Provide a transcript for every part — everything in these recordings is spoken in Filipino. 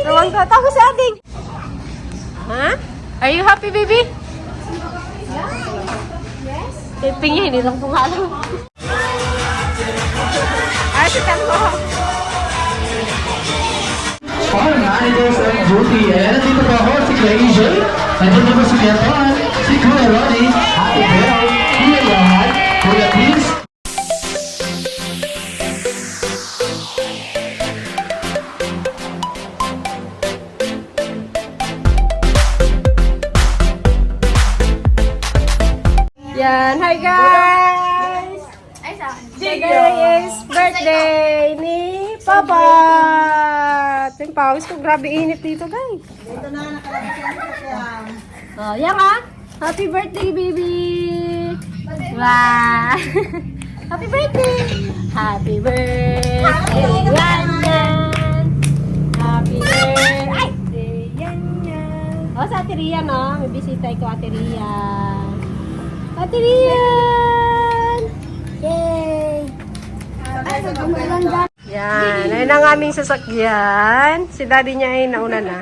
Tawang ka. Tawag sa ating. Ha? Are you happy, baby? Yes. Taping niya, hindi lang pungalo. Ay, si Tanko. Mga managers ng duty. And nandito po ako si Kuya EJ. Nandito po si Kuya Ton, si Kuya Ronnie, Ate Bel, Kuya Yan, Kuya Peace. Yan, hi guys! Today is birthday ni Papa! Yung pawis ko, grabe init dito guys. Ito na, nakalagay Oh, yan ah! Happy birthday, baby! Wow! Happy birthday! Happy birthday, yan yan! Happy birthday, yan yan! Oh, sa Ate Rian, no? May bisita ko, Ate Rian. Ate Rian! Yay! Yan, ayun ang aming sasakyan. Si daddy niya ay nauna na.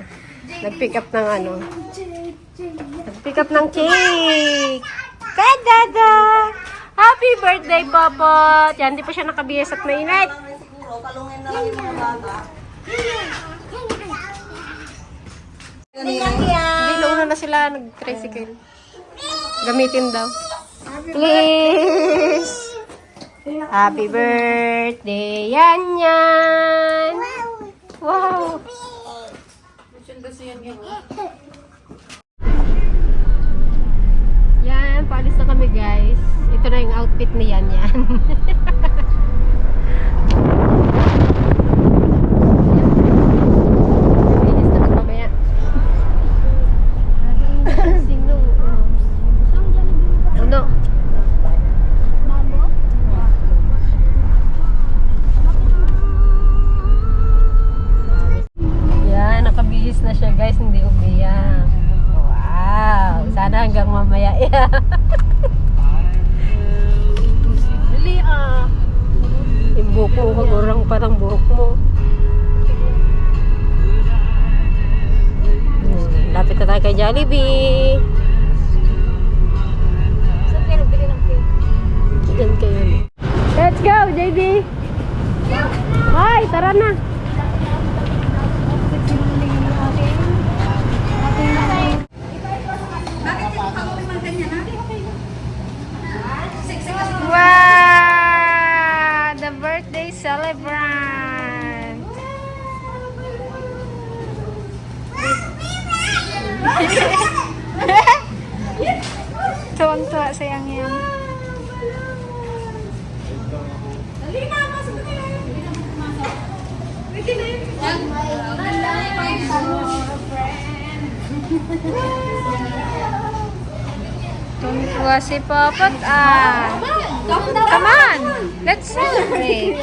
Nag-pick up ng ano. Nag-pick up ng cake. Kaya dada! Happy birthday, Popot! Yan, di pa siya nakabiyas at mainit. siguro, talungin na lang yung mga bata. Hindi, nauna na sila nag-tricycle. Gamitin daw. Please! Happy birthday, yan yan! Wow! Yan, paalis na kami guys. Ito na yung outfit ni Yan Yan. Bihis na mamaya. Sino? Ano? Yan, nakabihis na siya guys, hindi umiyak. Wow! Sana hanggang mamaya. Bili ah! Yung buhok mo, kagurang parang buhok mo. Lapit na tayo kay Jollibee. Saan kayo nagbili ng cake? Diyan kayo. Let's go, JD! Hi, tara na! Wow! The birthday celebrant! Tuwang-tuwa sa yang yan. Tuwang-tuwa si Popot ah! Come on! Let's celebrate!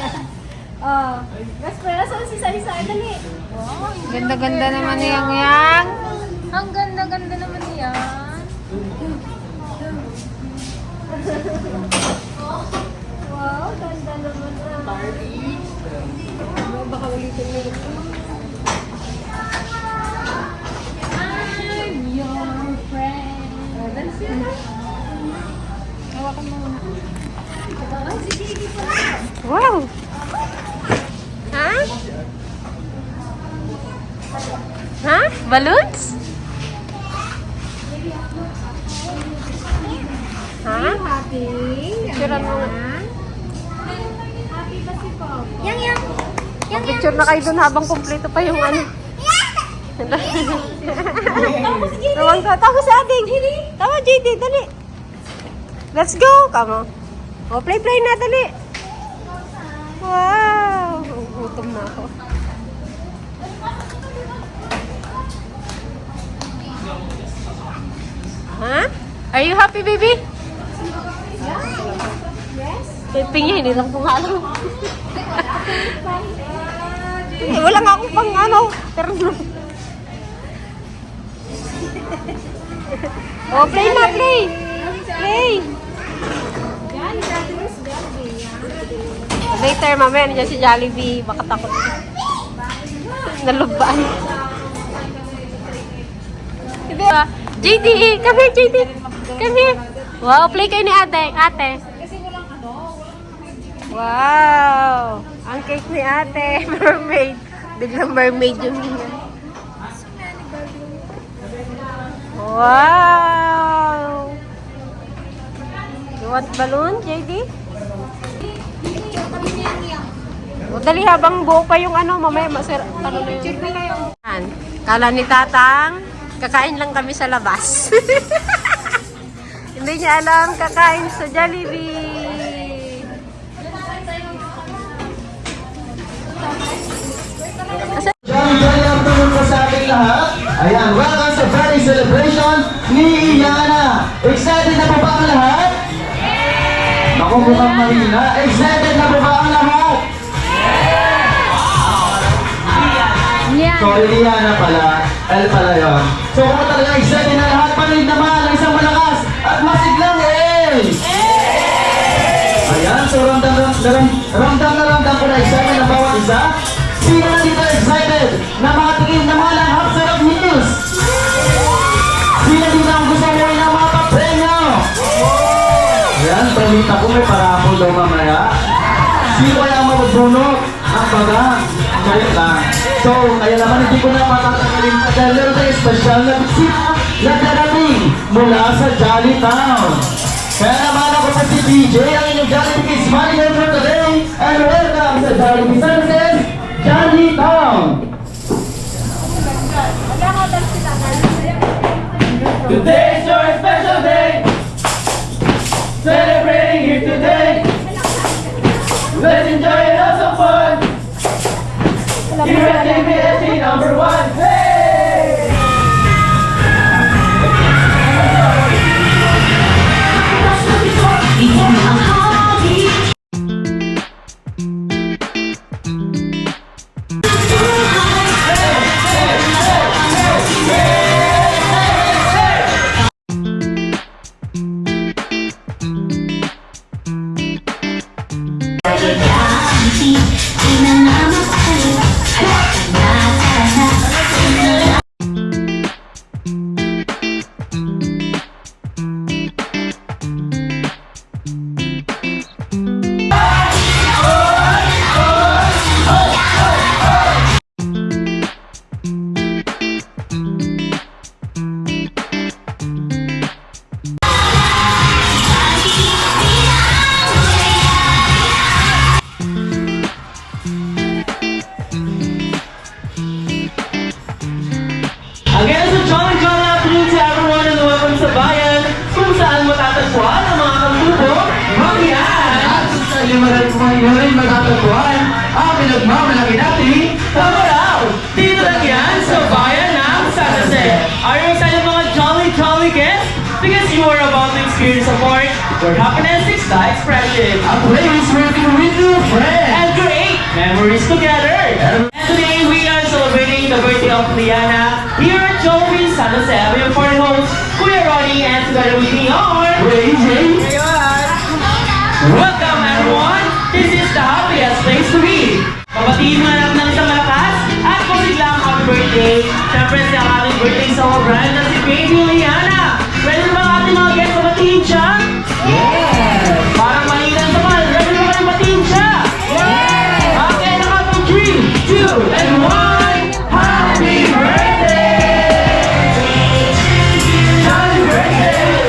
Oh, let's pray. Saan si Sarisa? Dali! Ganda-ganda naman niyang yan. Ang ganda-ganda naman niyan. Wow, ganda naman ah. Baka ulitin mo yun. I'm your friend. Oh, that's yun. Hawakan mo muna. Wow! Ha? Ha? Balloons? Ha? Happy? Picturean mo nga. Happy ba si Papa? Yang. Picture na kayo dun habang kumpleto pa yung ano. Tawang ka. Tawag sa ating. Tawag, JD. Dali. Let's go. Come on. O, play na. Dali. Wow. Gutom na ako. Ha? Are you happy, baby? Yes. Taping niya, hindi lang pungalo. Wala nga akong pang ano. Pero oh, play na, play. Play. Yan, Later, mamaya nandiyan si Jollibee. Baka takot. Nalubaan. Diba? JD! Come here, JD! Come here! Wow, play kayo ni ate. Ate. Wow! Ang cake ni ate. Mermaid. Biglang mermaid yung hiya. Wow! You want balloon, JD? O, dali habang buo pa yung ano, mamaya masira. Ano na yun? Yan. Kala ni Tatang, kakain lang kami sa labas. Hindi niya alam, kakain sa Jollibee. Jolly afternoon po sa ating lahat. Ayan, welcome sa birthday celebration ni Iyana. Excited na po ba ang lahat? Ako mukhang marina. Excited na po ba ang lahat? Sorry, Iyana pala. L pala yun. So kung talaga excited na lahat, panilig naman ang isang malakas at masiglang Ayan, so ramdam ko na excited na bawat isa. Sino na dito excited na makatingin na mga langhap sarap news? Sino dito ang gusto mo ng mga papremyo? Ayan, balita ko may parapol daw mamaya. Sino kaya ang mabubunok? Ang baga. Galit lang. So, kaya naman hindi ko na patatagalin dahil meron tayong special na bisita na darating mula sa Jolly Town. Kaya naman ako sa si DJ, ang inyong Jollibee Kids Manager for today, and welcome sa Jollibee Services, Jolly Town! Today is your special day! Celebrating here today! Let's enjoy and have some fun! Here at JBSC number 1! Hey! Again, so jolly afternoon to everyone and welcome sa bayan kung saan matatagpuan ang mga kampubo, mangyan! At sa limaran po ngayon matatagpuan ang pinagmamalaki natin Tamaraw! Dito lang yan sa bayan ng San Jose! Are you excited mga jolly guests? Because you are about to experience a part where happiness is the expression. A place where you can meet new friends and create memories together. And today we are celebrating the birthday of Liana here at Jollibee San Jose. We have party host Kuya Ronnie and together with me are AJ. Welcome everyone! This is the happiest place to be. Pabatiin mo na ng isang malakas at pasiglang happy birthday. Siyempre sa ating birthday celebrant na si Baby Liana. Ready na ba ang ating mga guests na batiin siya? Yeah! Parang malilang naman. Ready na ba kayo batiin siya? Yeah! Okay, nakatong 3, 2, and 1. Happy birthday! Happy birthday! Happy birthday!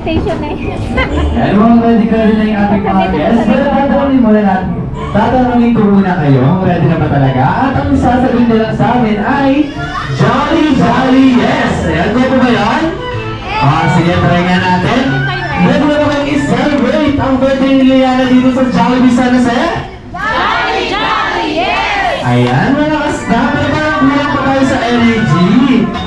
station na yun. Ayan mga ready ka rin na yung ating mga guests. Pero tatanungin muna natin. Tatanungin ko muna kayo, ready na ba talaga? At ang sasabihin nila sa amin ay Jolly Jolly Yes! Ayan ko po ba yan? Sige, try nga natin. Ready na ba kayong i-celebrate ang birthday ni Liana dito sa Jollibee San Jose? Jolly, Jolly, yes! Ayan, mga kasda, pero parang kulang pa tayo sa energy.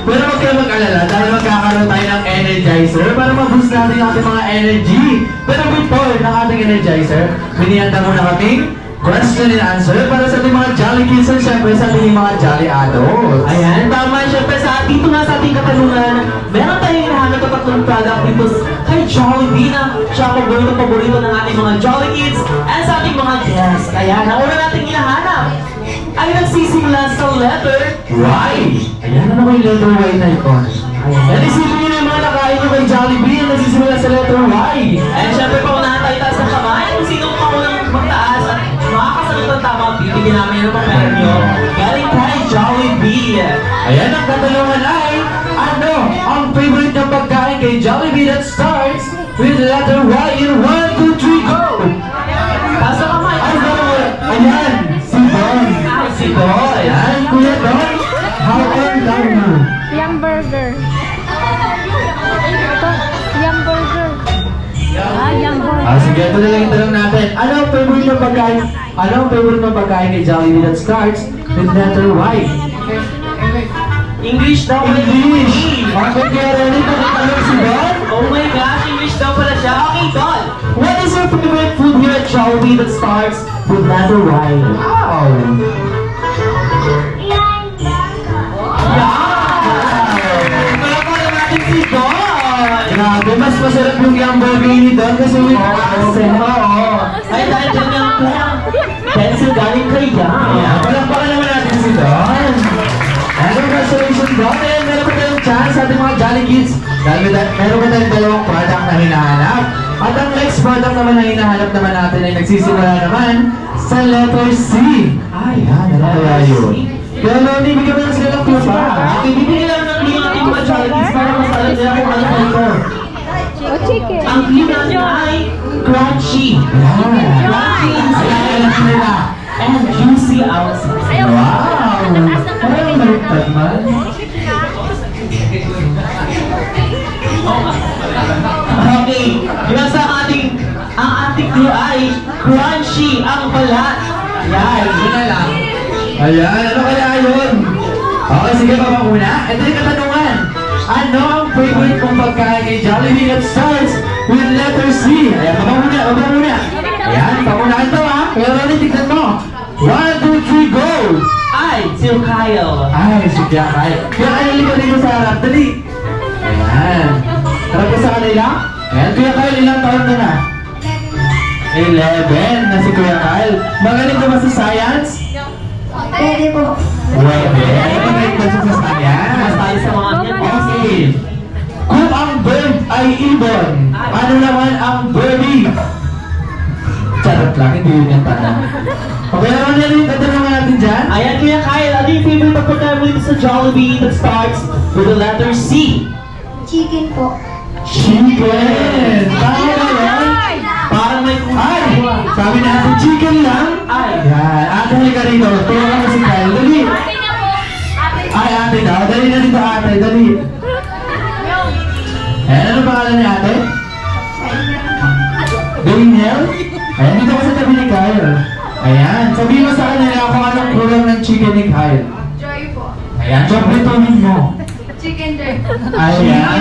Pero huwag kayo mag-alala dahil magkakaroon tayo ng energizer para ma-boost natin yung ating mga energy. Pero before ng ating energizer, binihanda muna kaming question and answer para sa ating mga Jolly Kids and syempre sa ating mga Jolly Adults. Ayan, tama. Siyempre dito nga sa ating katanungan, meron tayong hinahanap na tatlong product dito kay Jollibee na siya ang paborito ng ating mga Jolly Kids and sa ating mga guests. Ayan, ang una nating hinahanap ay nagsisimula sa letter Y! Ayan, ano ba yung letter Y na ito? Ayan, isipin nyo na yung mga nakain nyo kay Jollibee ang nagsisimula sa letter Y. And syempre, paunahan tayo taas ng kamay. Kung sino ang paunang magtaas at makakasagot ng tama, bibigyan namin ng premyo. Galing kay Jollibee. Ayan, ang katanungan ay, ano ang favorite ng pagkain kay Jollibee that starts with the letter Y in 1, 2, 3, go! Taas ng kamay. Ayan, si Don. Si Don. Ayan, Kuya Don. How old are you? Yum burger. Ito, yum burger. Yum burger. Sige, ito na lang yung tanong natin. Ano ang favorite ng pagkain? Ano ang favorite ng pagkain kay Jollibee that starts with letter Y? English daw. English! Bakit kaya rin ito katanong si Don? Oh my gosh, English daw pala siya. Okay, Don. What is your favorite food here at Jollibee that starts with letter Y? Wow! Palapala natin si Don. Grabe, mas masarap yung hamburger ni Don kasi with accent. Oo. Ay, dahil dyan yung pencil galing kay Yam. Ayan, palakpakan naman natin si Don. And congratulations, Don. And meron pa tayong chance sa ating mga Jolly Kids. Dahil meron pa tayong dalawang product na hinahanap. At ang next product naman na hinahanap naman natin ay nagsisimula naman sa letter C. Ayan, ano kaya yun? Pero hindi bigyan mo lang sila ng clue pa. Okay, bibigyan lang ng link ating mga Jollies para mas alam nila kung ano ito. O chicken. Ang link natin ay crunchy. Ayan. Crunchy Ayan, alam nila. and juicy outside. Wow! Parang baliktad man. Okay, yung sa ang ating clue ay crunchy ang balat. Ayan, yun na lang. Ayan, ano kaya yun? Okay, sige, baba muna. Ito yung katanungan. Ano ang favorite mong pagkain kay Jollibee that starts with letter C? Ayan, baba muna, baba muna. Ayan, pamunahan to ha. Pero rin, tignan mo. 1, 2, 3, go! Ay, si Kyle. Ay, si Kaya. Kaya kayo lipat dito sa harap. Dali. Ayan. Harap ka sa kanila. Ayan, Kuya Kyle, ilang taon ka na? 11 na si Kuya Kyle. Magaling ka ba sa science? Pwede po. Pwede. Magaling ka sa science. Mas tayo sa mga Okay. Kung ang bird ay ibon, ano naman ang birdie? Charot lang, hindi yun yung tanong. Okay naman yan yung tatanungan natin dyan? Ayan, Kuya Kyle, ano yung favorite na pagkain mo dito sa Jollibee that starts with the letter C? Chicken po. Chicken! Tama ba yan? Parang may Ay! Sabi natin chicken lang? Ay. Yan, ate halika rito. Tulungan mo si Kyle. Dali! Ay, ate daw. Dali na dito ate. Dali. Ayan, ano pangalan ni ate? Daniel? Ayan, dito ko sa tabi ni Kyle. Ayan, sabihin mo sa kanila kung anong kulang ng chicken ni Kyle. Joy po. Ayan, chocolate mo. Chicken joy. Ayan.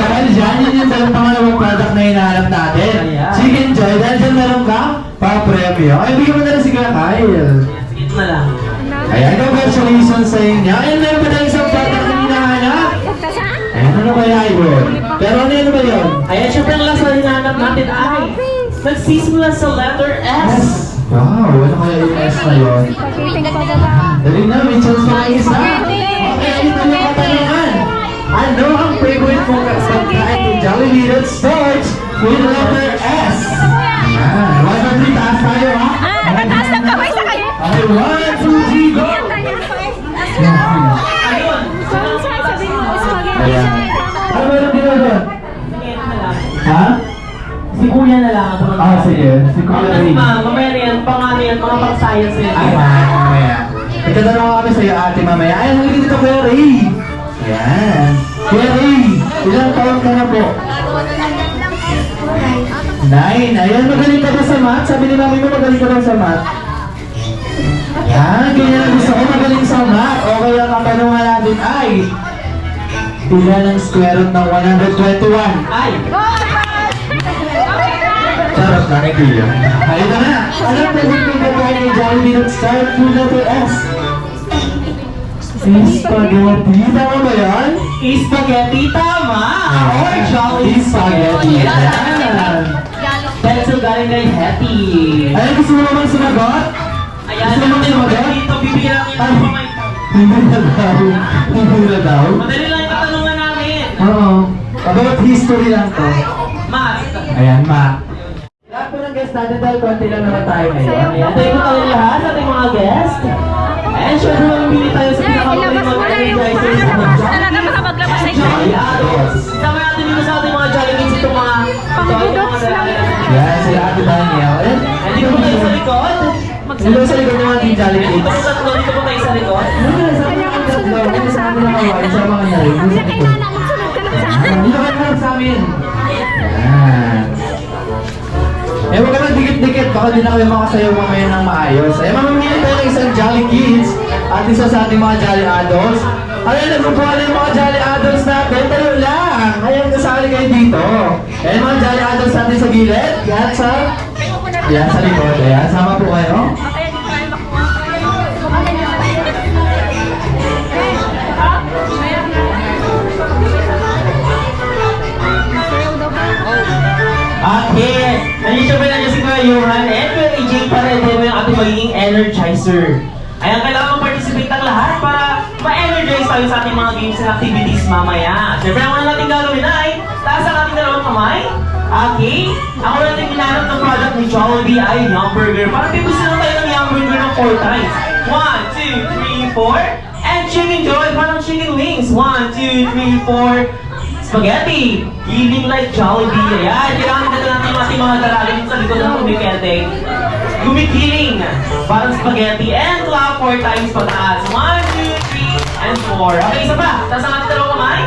Dahil dyan, yun yung dalawang pangalawang product na hinahanap natin. Ayan. Chicken Joy, dahil dyan meron ka, pa-premyo. Ay, bigyan mo na rin si Kuya Kyle. Sige, ito na lang. Ayan, congratulations sa inyo. Ayan, meron pa tayong isang product na hinahanap. Ayan, ano kaya yun? Pero ano ba yun? Ayan, syempre ang last na hinahanap natin ay nagsisimula sa letter S. Wow, ano kaya yung S na yun? Pag-ibig pa ba? Dali na, may chance pa ng isa. Okay, ito yung katanungan. Ano ang favorite mong pagkain ng Jollibee that starts with letter S? Ayan, 1, 2, 3, taas tayo ha? Nataas ng kamay sa kayo. Okay, 1, 2, 3, go! Ayun. Sabi mo, spaghetti. Ayan. Ano meron dito doon? Sige, ito na lang. Kuya Yes, Ray. ma'am. Mamaya na yan. Pang-ano yan? Mga pang-science na yan. Ay, mamaya. Itatanong kami sa'yo ate mamaya. Ay, halika dito Kuya Ray. Ayan. Kuya Ray, ilang taon ka na po? 9. Ayan, magaling ka ba sa math? Sabi ni mami mo magaling ka ba sa math? Yan, ganyan ang gusto ko, magaling sa math. Okay, ang katanungan natin ay pila ng square root ng 121? Ay! Charot na, nagkila. Ay, ito na. Anong present yung gagawin ni Jollibee ng start to letter S? Spaghetti. Tama ba yan? Spaghetti, tama! Or Jolly Spaghetti. Ayan. Pencil galing kay Hetty. Ayan, gusto mo naman sumagot? Ayan, Gusto mo naman sumagot? dito, bibigyan natin Ay. ng kamay. Hindi na daw. Hindi na daw. Madali lang yung katanungan namin. Oo. About history lang to. Math. Ayan, ma. Lahat po ng guest natin dahil konti lang naman tayo ngayon. Ayan, tayo po tayo lahat sa ating mga guest. And syempre, mamimili tayo sa pinakamagaling mga energizers sa mga Talaga makapaglabas sa Jolly Adults. Sama natin dito sa ating mga Jolly Kids itong mga Pangbudots lang. Yan, sila Ate Daniel. Ayan. And dito po tayo sa likod. Dito sa likod ng mga Team Jolly Dito Kids. po sa tatlo, dito po tayo sa likod. Ano sa mga tatlo? Ano sa mga nakawain sa mga narinig? Kaya kailangan magsunod ka lang sa akin. Dito ka naman sa amin. Yan. Eh, huwag ka nang dikit-dikit. Baka di na kami makasayaw mamaya ng maayos. Eh, mamimili tayo ng isang Jolly Kids at isa sa ating mga Jolly Adults. Ayan, nagpupuha na yung mga Jolly Adults natin. Dalo lang. Ayan, kasali kayo dito. Ayan, mga Jolly Adults natin sa gilid. Yan sa... Yan sa likod. Ayan, sama po kayo. Okay. Nandito ba nandiyan si Kuya Johan and Kuya AJ para i-demo yung ating magiging energizer. Ayan, kailangan mag-participate ang lahat para ma-energize tayo sa ating mga games and activities mamaya. Siyempre, ang una natin gagawin ay taas ang ating dalawang kamay. Okay? Ang una natin ginanap ng product ni Jollibee ay Yum Burger. Para pipusin lang tayo ng Yum Burger ng 4 times. 1, 2, 3, 4. And Chicken Joy, parang chicken wings. 1, 2, 3, 4. Spaghetti! Eating like Jollibee. Ayan, kailangan dito natin yung ating mga daralin sa likod ng kumikete. Gumigiling. Parang spaghetti. And clap 4 times pataas. 1, 2, 3, and 4. Okay, isa pa. Tapos ang ating dalawang kamay.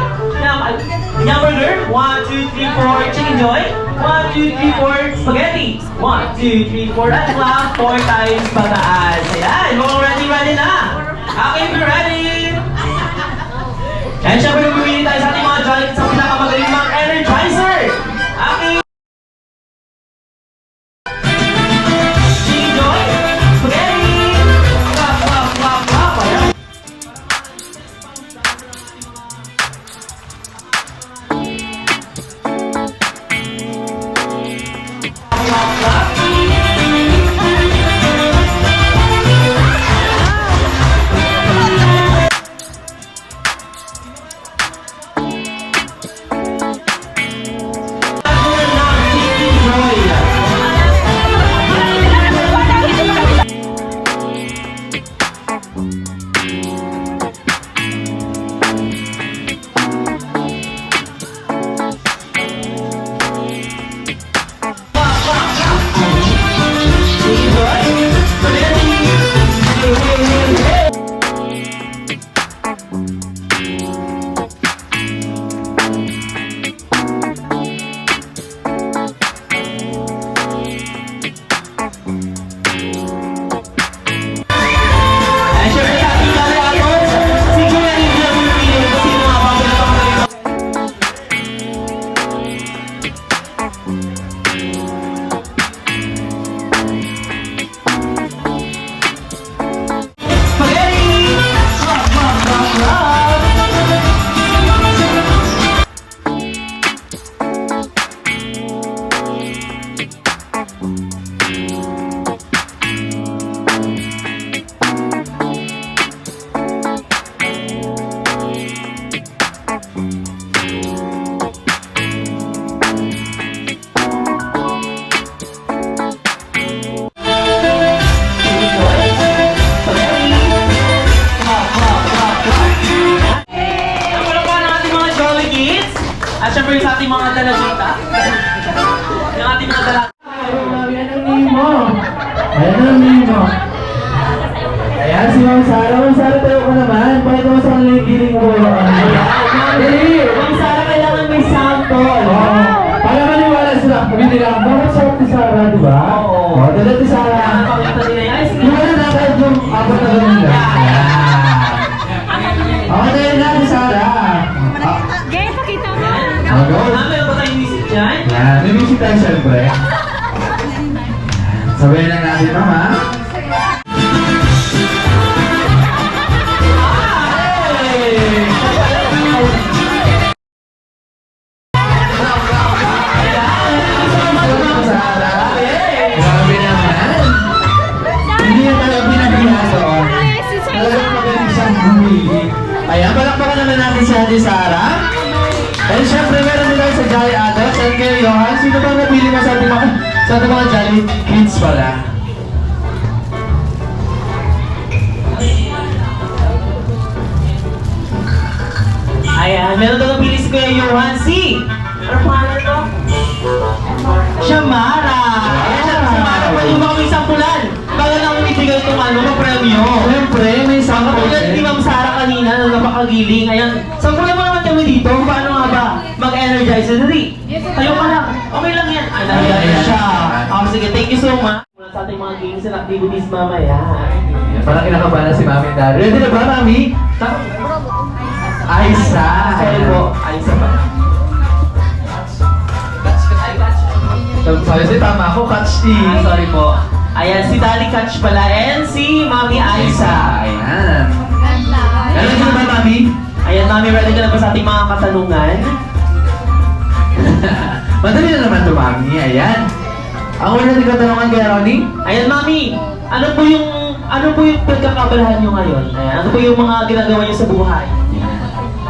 Yum Burger. 1, 2, 3, 4. Chicken Joy. 1, 2, 3, 4. Spaghetti. 1, 2, 3, 4. And clap 4 times pataas. Ayan, mukhang ready na. Okay, we're ready. And syempre, pumili tayo sa ating mga Jolly Kids sa pinakamagaling mga energizer. Okay. Chicken Joy. Spaghetti. Clap, clap, clap, clap. Ayan. Clap, clap. tayo syempre. Sabihin lang natin, mama. Grabe naman. Hindi na talaga pinahiya doon. Talagang magaling siyang bumili. Ayan, palakpakan naman natin si Ate Sarah. And syempre, meron din tayo sa Jolly Adults. And kayo, Johan, sino ba napili mo sa ating mga Jolly Kids pala? Ayan, meron daw napili si Kuya Johan. Ano pangalan ito? Shamara! Ayan siya, si Mara. Pwede mo kami sampulan. Bago lang ibigay itong premyo. Siyempre, may isang Katulad ni Ma'am Sarah kanina, na napakagiling. Ayan, sampulan mo naman kami dito. Paano nga ba mag-energize? Dali. Tayo ka lang. Okay lang yan. Ay, nahiya siya. Sige, thank you so much. Mula sa ating mga games and activities mamaya. Ayan, parang kinakabahan na si Mami and Daddy. Ready na ba, Mami? Aisa! Sorry po. Ayos pa. Sorry, tama ako, catch D. Sorry po. Ayan, si Daddy Catch pala and si Mami Aisa. Ayan. Ready na ba, Mami? Ayan, Mami, ready ka na ba sa ating mga katanungan? Madali na naman to, Mami. Ayan. Ang una natin katanungan kay Ronnie? Ayan, Mami, ano po yung pagkakabalahan nyo ngayon? Ayan, ano po yung mga ginagawa nyo sa buhay?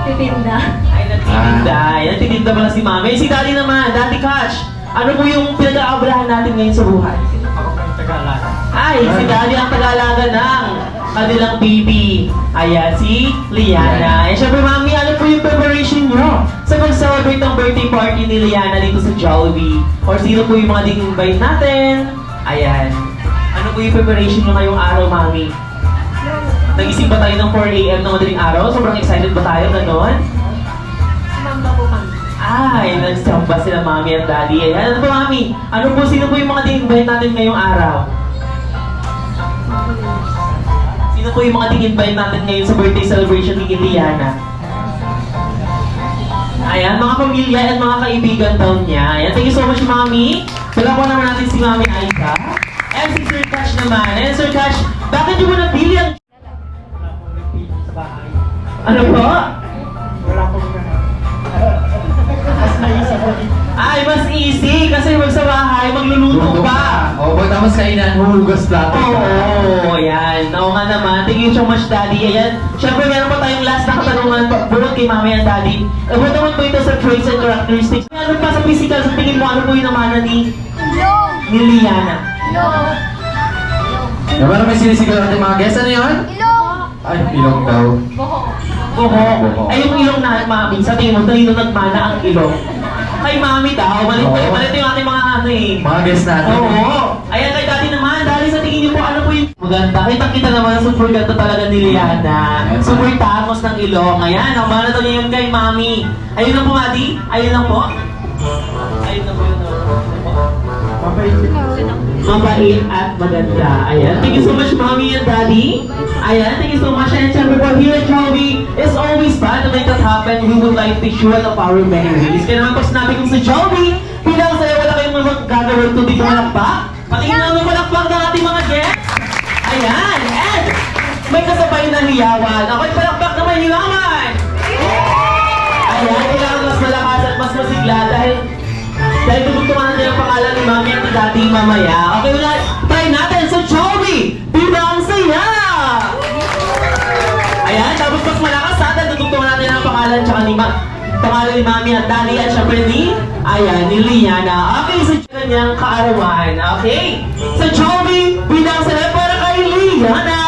Titinda. Ay, nagtitinda. Ayan, nagtitinda pala si Mami. Si Daddy naman, Daddy Catch. Ano po yung pinag-aabalahan natin ngayon sa buhay? Ay, si Daddy ang tagalaga ng kanilang baby. Ayan, si Liana. Eh, syempre, Mami, ano po yung preparation nyo sa mag-celebrate ng birthday party ni Liana dito sa Jollibee? Or sino po yung mga ding-invite natin? Ayan. Ano po yung preparation nyo ngayong araw, Mami? Nagising ba tayo ng 4 a.m. ng madaling araw? Sobrang excited ba tayo, ganon? Mamba po kami. Ay, nagsamba sila Mami at Daddy. Ayan, ano po, Mami? Ano po, sino po yung mga ding-invite natin ngayong araw? Sino po yung mga ding-invite natin ngayon sa birthday celebration ni Liana? Ayan, mga pamilya at mga kaibigan daw niya. Ayan, thank you so much, Mami. Palakuan naman natin si Mami Aisa. And si Sir Cash naman. And Sir Cash, bakit niyo mo napili ang... Ano po? Ay, mas easy kasi wag sa bahay, magluluto pa. O, pagtapos kainan, hulugas plato. Oo, ayan. Oo nga naman. Thank you so much, Daddy. Ayan. Siyempre, meron pa tayong last na katanungan bukod kay Mami and Daddy. Ano naman po ito sa traits and characteristics? Ano pa sa physical? Sa tingin mo, ano po yung namana ni Liana? Parang may sinisigaw natin mga guests. Ano yun? Ay, ilong daw. Buho. Ay, yung ilong na, Mami. Sa tingin mo, talino nagmana ang ilong. Kay Mami daw. Malit yung ating mga ano eh. Mga guests natin. Oo. Ayan kay Daddy naman. Daddy, sa tingin niyo po, ano po yung... Maganda. Kita naman, super ganda talaga ni Liana. Super tamos ng ilong. Ayan, ang mana to niya yun kay Mami. Ayun lang po, Madi. Ayun lang po. Ayun lang po yun. Mabait at maganda. Ayan. Thank you so much, Mami and Daddy. Ayan. Thank you so much. And syempre po, here at Jollibee, it's always fun to make that happen. We would like to show one of our many ways. Kaya naman pag sinabi kong sa Jollibee, bilang sa'yo, wala kayong mga gagawin kundi malakpak. Patingin lang ng malakpak ng ating mga guests. Ayan. And may kasabay na hiyawan. Ako'y palakpak na may hiyawan. Ayan. Kailangan mas malakas at mas masigla dahil tutugtungan natin ang pangalan ni Mami at ni Daddy mamaya. Okay, try natin sa Jollibee! Bidang saya! Ayan, tapos mas malakas natin, tutugtungan natin ang pangalan tsaka pangalan ni Mami at Daddy at syempre ni Liana. Okay, sa kanyang kaarawan. Okay? Sa Jollibee, bidang saya para kay Liana!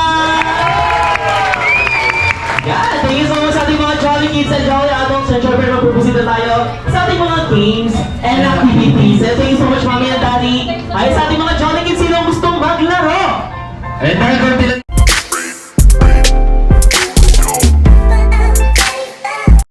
Yan, thank you so much sa ating mga Jolly Kids and Jolly Adults. And syempre, magpupusita tayo sa ating mga games and activities. And thank you so much, Mami and Daddy. Ay, sa ating mga Jolly Kids, sino gustong maglaro? Eh, dahil